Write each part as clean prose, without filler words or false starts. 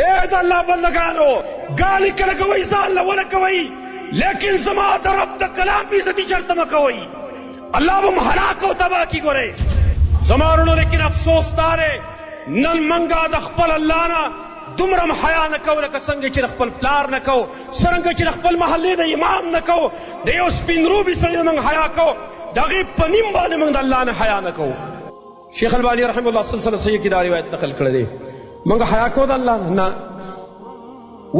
اے دا اللہ بندگانو گالی کله کوي ځان له ونه کوي لیکن زما د رب د کلام په عزت چرته مکوي الله به هلاک او تباہ کی ګوري زمانو لیکن افسوس داره نن منګه د خپل الله نه دومره حیا نه کو لکه څنګه چې خپل پلار نه کو څنګه چې خپل محلې د امام نه کو د یو سپین روبي سړي موږ حیا کو دغه په نیم باندې موږ د الله نه حیا نه کو شیخ البانی رحم الله سلسله صحیح کی دا روایت نقل کړی دی موږ حیا کو د الله نه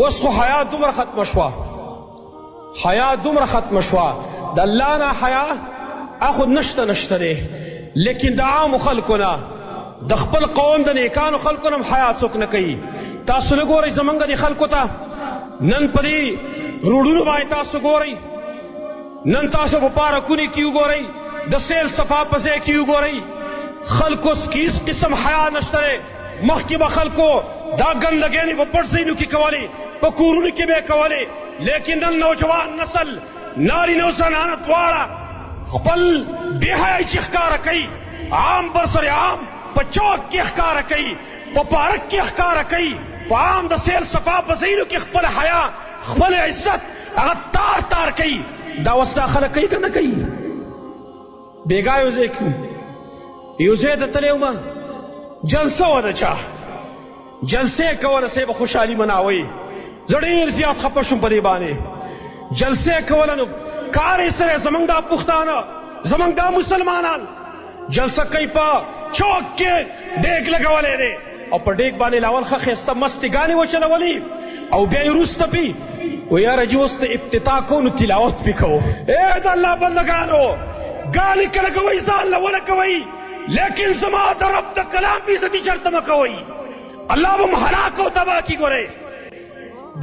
اوس خو حیا دومره ختم شوه حیا دومره ختم شوه د الله نه حیا اخو نشته دی لیکن د عام خلکو نه د خپل قوم د نیکانو خلکو نه حیا څوک نه کوي تاسو نه ګورئ زمونږ د خلکو ته نن په دې روډونو باندې تاسو ګورئ نن تاسو په پارکونو کې وګورئ د سیل صفا په ځای کې وګورئ خلکو هیڅ قسم حیا نشته دی مخکې به خلکو دا ګندګانې په پټ ځایونو کې کولې په کورونو کې به یې کولې لیکن نن نوجوان نسل نارینه او زنانه دواړه خپل بېحیایي چې ښکاره کوي عام برسر عام په چوک کې ښکاره کوي په پارک کې ښکاره کوي په عام د سیل صفا په ځایونو کې خپل حیا خپل عزت هغه تار تار کوي دا اوس دا خلک کوي که نه کوي بېګا یو ځای کې یو ځای ته تللی ومه جلسه وه د چا جلسې کوله صاحب خوشحالي مناوئ زه ډېر زیات خفه شوم په دې باندې جلسې کوله نو کار یې سره زمونږ دا پښتانه زمونږ دا مسلمانان جلسه کوي په چوک کې ډیګ لګولی دی او په ډیګ باندې لاول ښه ښایسته مستې ګانې وچلولي او بیا یې وروسته پي و یاره جي اوس ته ابتدا کوو نو تلاوت پې کوو ای د الله بندګانو ګالې کله کوئ ځان له ونه کوئ لیکن زما د رب د کلام په عزت چرته مه کوئ الله به م هلاک او تباه کي ګورئ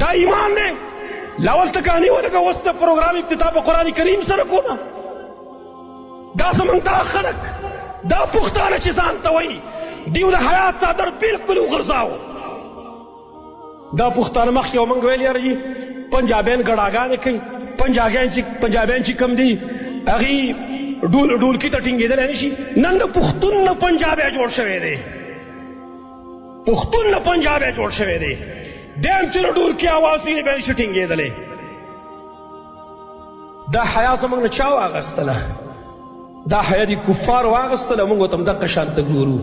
دا ایمان دی لاول ته ګانې ولګه اوس د پروګرام ابتدا په قرآن کریم سره کومه دا زمونږ دا خلک دا پښتانه چې ځان ته وایي دیو د حیات څادر بلکل وغورځاو دا پښتانه مخکې یو موږ ویل یاره پنجابیان ګډاګانې کوي پنجابیان چې کم دي هغې ډولکي ته ټینګېدلی نه شي نن د پښتون نه پنجابی جوړ شوی دی پښتون نه پنجابی جوړ شوی دی دیم چې د ډولکي اواز وي بیا نه شي ټینګېدلی دا حیا زموږ نه چا واغستله دا حیا د کفارو واغستله موږ ورته همدغه شان ته ګورو